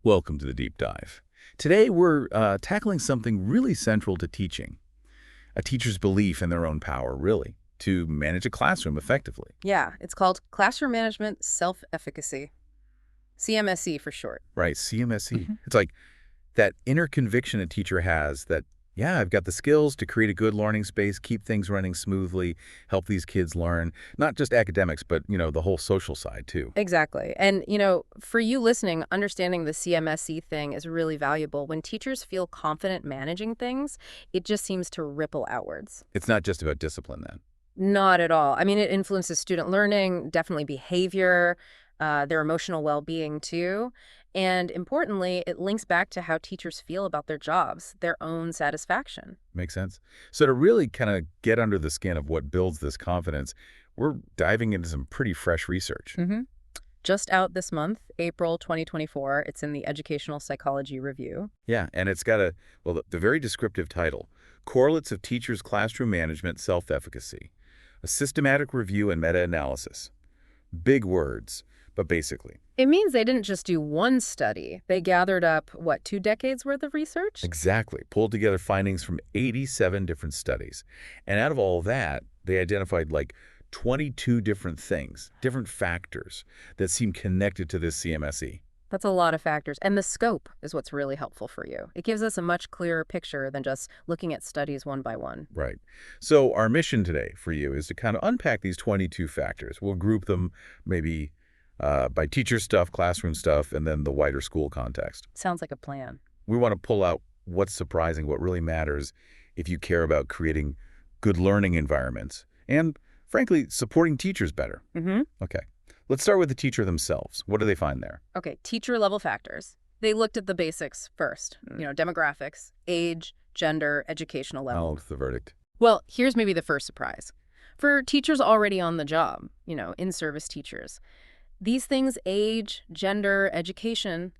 Welcome to the deep dive. Today we're tackling something really central to teaching, a teacher's belief in their own power, really, to manage a classroom effectively. Yeah, it's called Classroom Management Self-Efficacy, CMSE for short. Right, CMSE. Mhm. It's like that inner conviction a teacher has that, yeah, I've got the skills to create a good learning space, keep things running smoothly, help these kids learn, not just academics, but, the whole social side too. Exactly. And, for you listening, understanding the CMSE thing is really valuable. When teachers feel confident managing things, it just seems to ripple outwards. It's not just about discipline then. Not at all. I mean, it influences student learning, definitely behavior, their emotional well-being too. And importantly, it links back to how teachers feel about their jobs, their own satisfaction. Makes sense? So to really kind of get under the skin of what builds this confidence, we're diving into some pretty fresh research. hmm Just out this month, April 2024. It's in the Educational Psychology Review. Yeah, and it's got the very descriptive title, Correlates of Teachers' Classroom Management Self-Efficacy, a systematic review and meta-analysis. Big words, but basically. It means they didn't just do one study. They gathered up, what, 2 decades worth of research? Exactly. Pulled together findings from 87 different studies. And out of all that, they identified like 22 different things, different factors that seem connected to this CMSE. That's a lot of factors. And the scope is what's really helpful for you. It gives us a much clearer picture than just looking at studies one by one. Right. So our mission today for you is to kind of unpack these 22 factors. We'll group them maybe by teacher stuff, classroom stuff, and then the wider school context. Sounds like a plan. We want to pull out what's surprising, what really matters if you care about creating good learning environments and, frankly, supporting teachers better. Okay. Let's start with the teacher themselves. What do they find there? Okay, teacher level factors. They looked at the basics first, demographics, age, gender, educational I'll level. look at the verdict. Well, here's maybe the first surprise. For teachers already on the job, in-service teachers, these things, age, gender, education,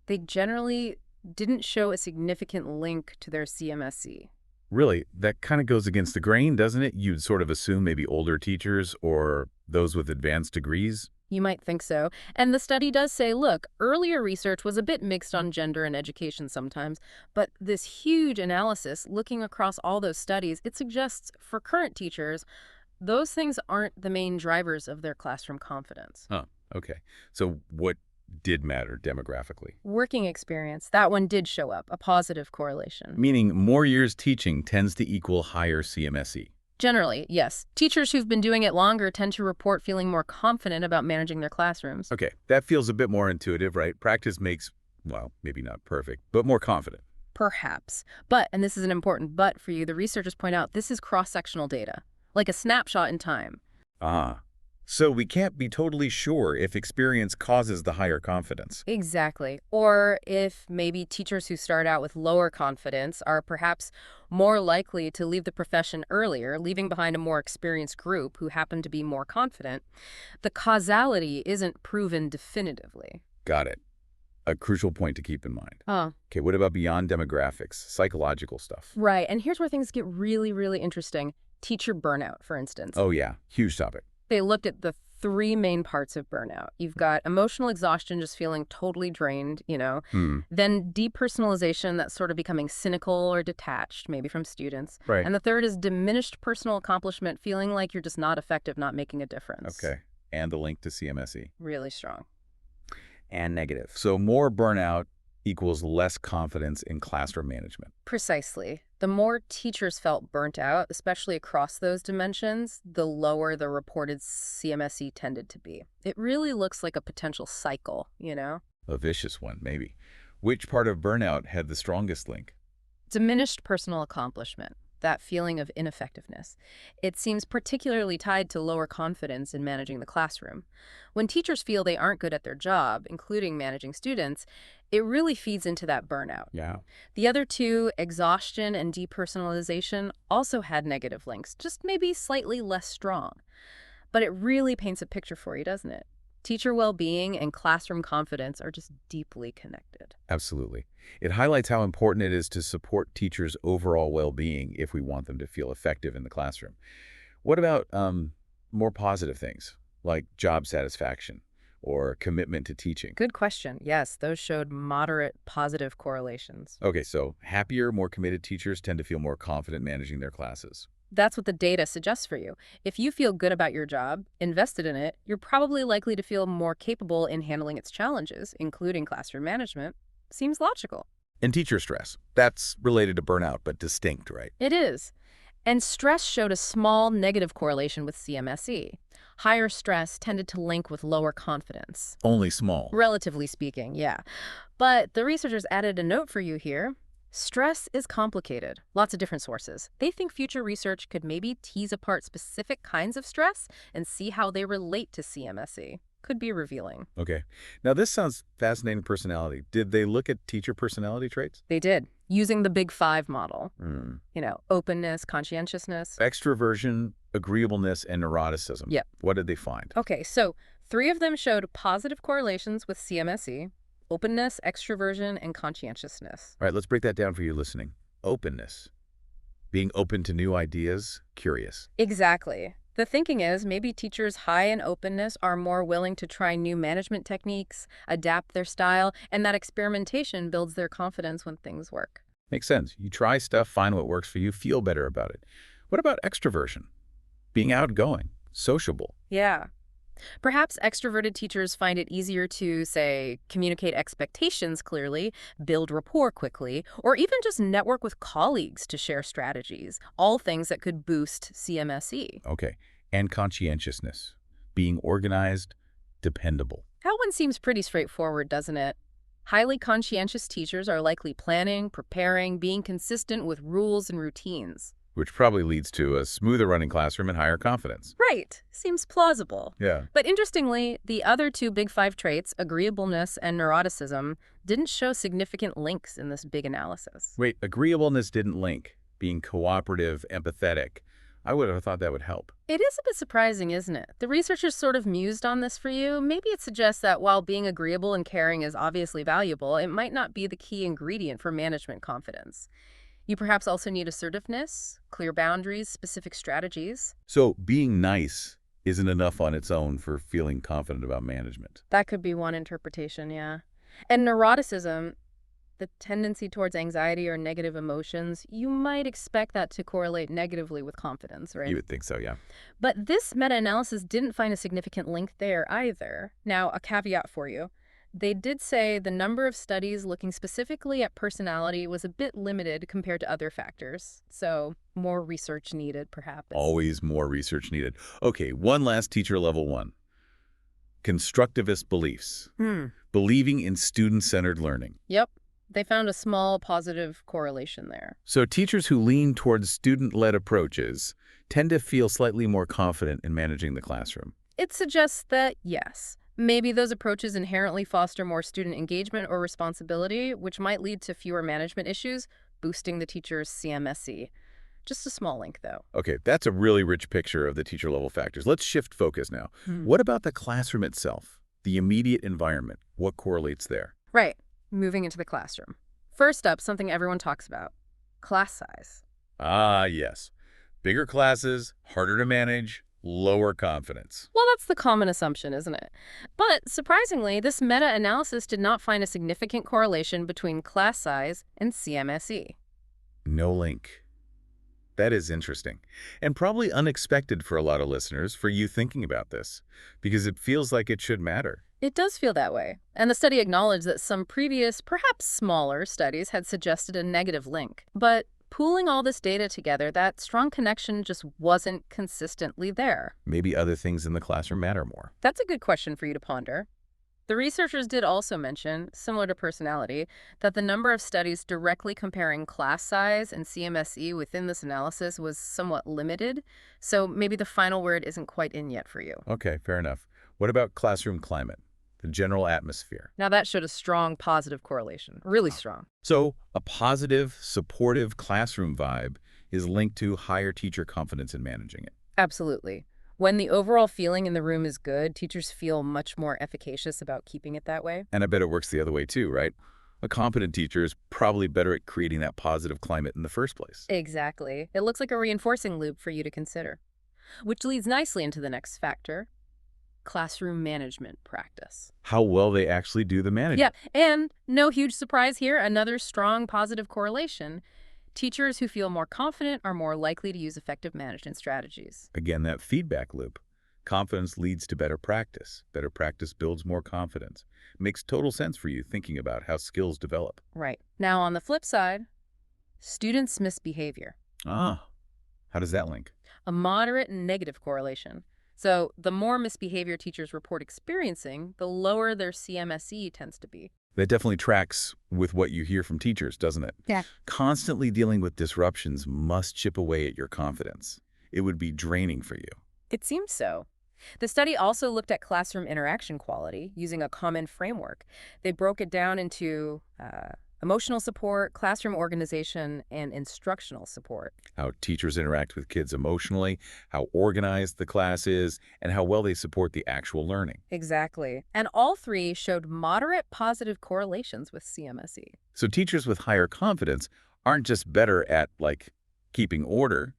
they generally didn't show a significant link to their CMSE. Really, that kind of goes against the grain, doesn't it? You'd sort of assume maybe older teachers or those with advanced degrees. You might think so. And the study does say, look, earlier research was a bit mixed on gender and education sometimes, but this huge analysis looking across all those studies, it suggests for current teachers, those things aren't the main drivers of their classroom confidence. Huh. Okay. So what did matter demographically? Working experience, that one did show up, a positive correlation. Meaning more years teaching tends to equal higher CMSE. Generally, yes. Teachers who've been doing it longer tend to report feeling more confident about managing their classrooms. Okay, that feels a bit more intuitive, right? Practice makes, well, maybe not perfect, but more confident. Perhaps. But, and this is an important but for you, the researchers point out this is cross-sectional data, like a snapshot in time. Ah. So we can't be totally sure if experience causes the higher confidence. Exactly. Or if maybe teachers who start out with lower confidence are perhaps more likely to leave the profession earlier, leaving behind a more experienced group who happen to be more confident. The causality isn't proven definitively. Got it. A crucial point to keep in mind. Oh, Okay, what about beyond demographics, psychological stuff? right. And here's where things get really, really interesting. Teacher burnout, for instance. Oh yeah, huge topic. They looked at the three main parts of burnout. You've got emotional exhaustion, just feeling totally drained, Hmm, then depersonalization, that's sort of becoming cynical or detached, maybe from students. right. And the third is diminished personal accomplishment, feeling like you're just not effective, not making a difference. Okay, and the link to CMSE. Really strong. And negative. So more burnout equals less confidence in classroom management. Precisely. The more teachers felt burnt out, especially across those dimensions, the lower the reported CMSE tended to be. It really looks like a potential cycle. A vicious one, maybe. Which part of burnout had the strongest link? Diminished personal accomplishment, that feeling of ineffectiveness. It seems particularly tied to lower confidence in managing the classroom. When teachers feel they aren't good at their job, including managing students, it really feeds into that burnout. Yeah. The other two, exhaustion and depersonalization, also had negative links, just maybe slightly less strong. But it really paints a picture for you, doesn't it? Teacher well-being and classroom confidence are just deeply connected. Absolutely. It highlights how important it is to support teachers' overall well-being if we want them to feel effective in the classroom. What about more positive things, like job satisfaction? or commitment to teaching? Good question. Yes, those showed moderate positive correlations. Okay, so happier, more committed teachers tend to feel more confident managing their classes. That's what the data suggests for you. If you feel good about your job, invested in it, you're probably likely to feel more capable in handling its challenges, including classroom management. Seems logical. And teacher stress. That's related to burnout, but distinct, right? It is. And stress showed a small negative correlation with CMSE. Higher stress tended to link with lower confidence. Only small. Relatively speaking, yeah. But the researchers added a note for you here. Stress is complicated. Lots of different sources. They think future research could maybe tease apart specific kinds of stress and see how they relate to CMSE. Could be revealing. Okay. Now, this sounds fascinating personality. Did they look at teacher personality traits? They did, using the Big Five model. Hmm. Openness, conscientiousness. Extroversion, agreeableness, and neuroticism. Yep. What did they find? Okay, so 3 of them showed positive correlations with CMSE, openness, extroversion, and conscientiousness. All right, let's break that down for you listening. Openness. Being open to new ideas, curious. Exactly. The thinking is maybe teachers high in openness are more willing to try new management techniques, adapt their style, and that experimentation builds their confidence when things work. Makes sense. You try stuff, find what works for you, feel better about it. What about extroversion? Being outgoing, sociable. Yeah. Perhaps extroverted teachers find it easier to, say, communicate expectations clearly, build rapport quickly, or even just network with colleagues to share strategies, all things that could boost CMSE. Okay. And conscientiousness. Being organized, dependable. That one seems pretty straightforward, doesn't it? Highly conscientious teachers are likely planning, preparing, being consistent with rules and routines. Which probably leads to a smoother running classroom and higher confidence. Right. Seems plausible. Yeah. But interestingly, the other 2 Big Five traits, agreeableness and neuroticism, didn't show significant links in this big analysis. Wait, agreeableness didn't link. Being cooperative, empathetic. I would have thought that would help. It is a bit surprising, isn't it? The researchers sort of mused on this for you. Maybe it suggests that while being agreeable and caring is obviously valuable, it might not be the key ingredient for management confidence. You perhaps also need assertiveness, clear boundaries, specific strategies. So being nice isn't enough on its own for feeling confident about management. That could be one interpretation, yeah. And neuroticism, the tendency towards anxiety or negative emotions, you might expect that to correlate negatively with confidence, right? You would think so, yeah. But this meta-analysis didn't find a significant link there either. Now, a caveat for you. They did say the number of studies looking specifically at personality was a bit limited compared to other factors. So more research needed, perhaps. Always more research needed. Okay, one last teacher level 1. Constructivist beliefs. Believing in student-centered learning. Yep. They found a small positive correlation there. So teachers who lean towards student-led approaches tend to feel slightly more confident in managing the classroom. It suggests that, yes, maybe those approaches inherently foster more student engagement or responsibility, which might lead to fewer management issues, boosting the teacher's CMSE. Just a small link, though. Okay, that's a really rich picture of the teacher-level factors. Let's shift focus now. What about the classroom itself? The immediate environment? What correlates there? Right. Moving into the classroom. First up, something everyone talks about. Class size. Ah, yes. Bigger classes, harder to manage, lower confidence. Well, that's the common assumption, isn't it? But surprisingly, this meta-analysis did not find a significant correlation between class size and CMSE. No link. That is interesting, and probably unexpected for a lot of listeners for you thinking about this, because it feels like it should matter. It does feel that way. And the study acknowledged that some previous, perhaps smaller, studies had suggested a negative link. But pooling all this data together, that strong connection just wasn't consistently there. Maybe other things in the classroom matter more. That's a good question for you to ponder. The researchers did also mention, similar to personality, that the number of studies directly comparing class size and CMSE within this analysis was somewhat limited, so maybe the final word isn't quite in yet for you. Okay, fair enough. What about classroom climate? The general atmosphere. Now that showed a strong positive correlation, really strong. So a positive, supportive classroom vibe is linked to higher teacher confidence in managing it. Absolutely. When the overall feeling in the room is good, teachers feel much more efficacious about keeping it that way. And I bet it works the other way too, right? A competent teacher is probably better at creating that positive climate in the first place. Exactly. It looks like a reinforcing loop for you to consider. Which leads nicely into the next factor. classroom management practice. How well they actually do the Yeah, management. and no huge surprise here, another strong positive correlation. Teachers who feel more confident are more likely to use effective management strategies. Again, that feedback loop. Confidence leads to better practice. Better practice builds more confidence. Makes total sense for you thinking about how skills develop. Right. Now, on the flip side, students' misbehavior. Ah, how does that link? A moderate and negative correlation. So, the more misbehavior teachers report experiencing, the lower their CMSE tends to be. That definitely tracks with what you hear from teachers, doesn't it? Yeah. Constantly dealing with disruptions must chip away at your confidence. It would be draining for you. It seems so. The study also looked at classroom interaction quality using a common framework. They broke it down into emotional support, classroom organization, and instructional support. How teachers interact with kids emotionally, how organized the class is, and how well they support the actual learning. Exactly. And all three showed moderate positive correlations with CMSE. So teachers with higher confidence aren't just better at, like, keeping order.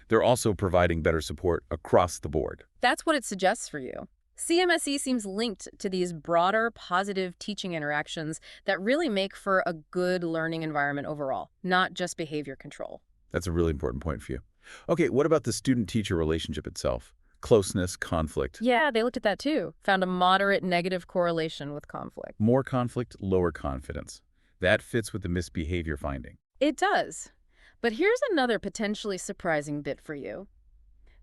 They're also providing better support across the board. That's what it suggests for you. CMSE seems linked to these broader positive teaching interactions that really make for a good learning environment overall, not just behavior control. That's a really important point for you. Okay, what about the student-teacher relationship itself? Closeness, conflict. Yeah, they looked at that too. Found a moderate negative correlation with conflict. More conflict, lower confidence. That fits with the misbehavior finding. It does. But here's another potentially surprising bit for you.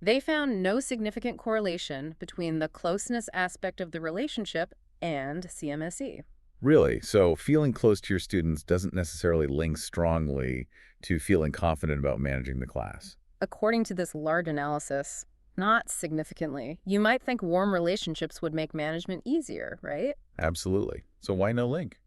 They found no significant correlation between the closeness aspect of the relationship and CMSE. Really? So feeling close to your students doesn't necessarily link strongly to feeling confident about managing the class. According to this large analysis, not significantly. You might think warm relationships would make management easier, right? Absolutely. So why no link?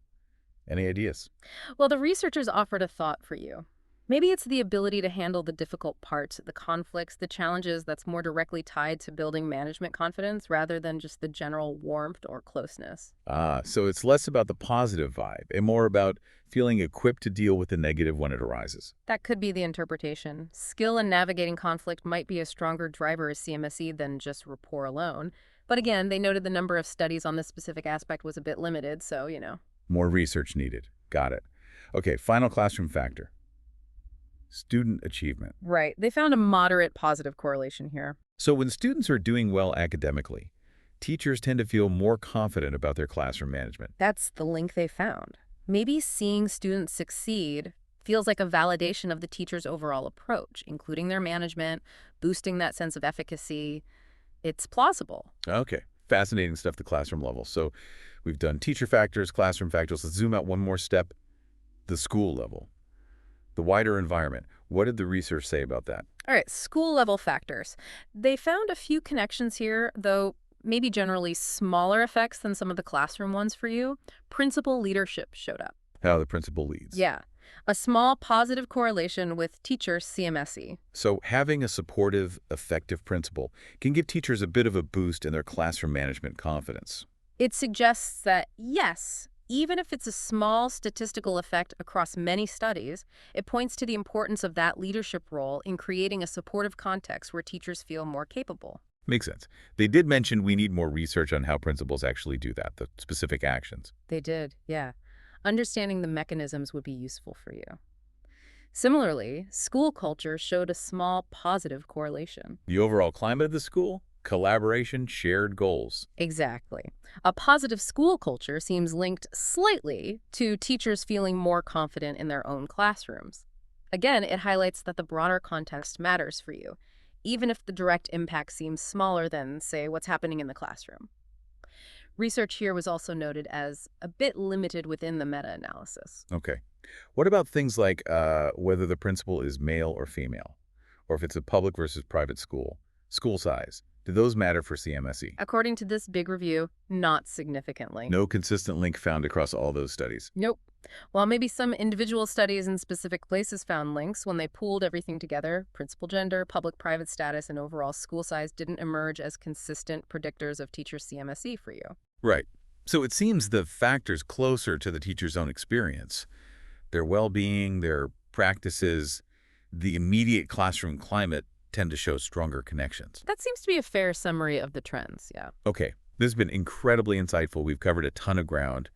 Any ideas? Well, the researchers offered a thought for you. Maybe it's the ability to handle the difficult parts, the conflicts, the challenges that's more directly tied to building management confidence rather than just the general warmth or closeness. Ah, so it's less about the positive vibe and more about feeling equipped to deal with the negative when it arises. That could be the interpretation. Skill in navigating conflict might be a stronger driver of CMSE than just rapport alone. But again, they noted the number of studies on this specific aspect was a bit limited, so. More research needed. Got it. Okay, final classroom factor. Student achievement. Right. They found a moderate positive correlation here. So when students are doing well academically, teachers tend to feel more confident about their classroom management. That's the link they found. Maybe seeing students succeed feels like a validation of the teacher's overall approach, including their management, boosting that sense of efficacy. It's plausible. Okay, fascinating stuff at the classroom level. So we've done teacher factors, classroom factors. Let's zoom out one more step, the school level. The wider environment. What did the research say about that? All right, school level factors. They found a few connections here, though maybe generally smaller effects than some of the classroom ones for you. Principal leadership showed up. How the principal leads. Yeah, a small positive correlation with teacher CMSE. So having a supportive, effective principal can give teachers a bit of a boost in their classroom management confidence. It suggests that, yes, even if it's a small statistical effect across many studies, it points to the importance of that leadership role in creating a supportive context where teachers feel more capable. Makes sense. They did mention we need more research on how principals actually do that, the specific actions. They did, yeah. Understanding the mechanisms would be useful for you. Similarly, school culture showed a small positive correlation. The overall climate of the school, collaboration, shared goals. Exactly. A positive school culture seems linked slightly to teachers feeling more confident in their own classrooms. Again, it highlights that the broader context matters for you, even if the direct impact seems smaller than, say, what's happening in the classroom. Research here was also noted as a bit limited within the meta-analysis. Okay. What about things like whether the principal is male or female, or if it's a public versus private school, school size? Do those matter for CMSE? According to this big review, not significantly. No consistent link found across all those studies. Nope. While maybe some individual studies in specific places found links, when they pooled everything together, principal gender, public-private status, and overall school size didn't emerge as consistent predictors of teacher CMSE for you. Right. So it seems the factors closer to the teacher's own experience, their well-being, their practices, the immediate classroom climate tend to show stronger connections. That seems to be a fair summary of the trends, yeah. Okay, This has been incredibly insightful. We've covered a ton of ground.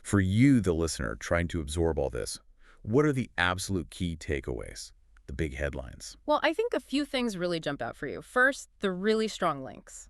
For you, the listener, trying to absorb all this, what are the absolute key takeaways? The big headlines. Well, I think a few things really jump out for you. First, the really strong links.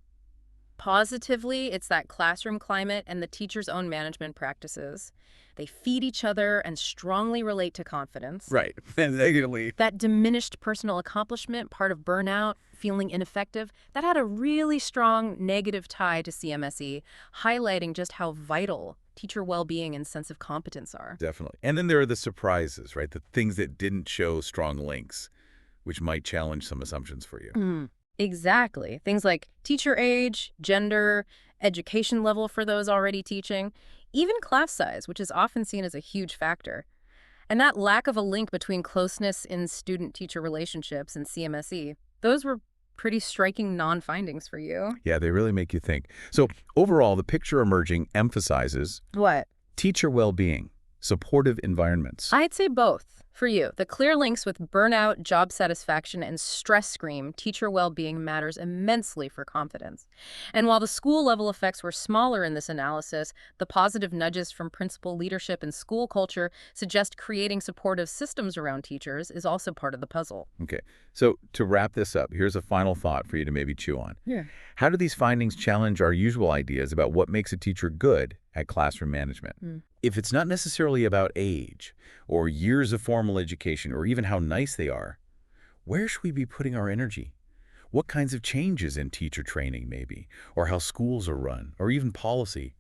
Positively, it's that classroom climate and the teacher's own management practices. They feed each other and strongly relate to confidence. Right. And negatively. That diminished personal accomplishment, part of burnout, feeling ineffective, that had a really strong negative tie to CMSE, highlighting just how vital teacher well-being and sense of competence are. Definitely. And then there are the surprises, right? The things that didn't show strong links, which might challenge some assumptions for you. Exactly. Things like teacher age, gender, education level for those already teaching, even class size, which is often seen as a huge factor. And that lack of a link between closeness in student-teacher relationships and CMSE, those were pretty striking non-findings for you. Yeah, they really make you think. So overall, the picture emerging emphasizes What? teacher well-being, supportive environments. I'd say both. For you, the clear links with burnout, job satisfaction, and stress scream, teacher well-being matters immensely for confidence. And while the school-level effects were smaller in this analysis, the positive nudges from principal leadership and school culture suggest creating supportive systems around teachers is also part of the puzzle. Okay, so to wrap this up, here's a final thought for you to maybe chew on. Yeah. How do these findings challenge our usual ideas about what makes a teacher good at classroom management? If it's not necessarily about age or years of formal education or even how nice they are, where should we be putting our energy? What kinds of changes in teacher training maybe, or how schools are run, or even policy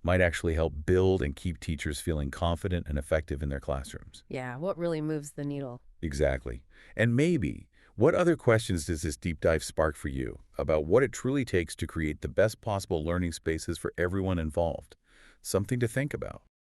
might actually help build and keep teachers feeling confident and effective in their classrooms? Yeah, what really moves the needle? Exactly. And maybe, what other questions does this deep dive spark for you about what it truly takes to create the best possible learning spaces for everyone involved? Something to think about.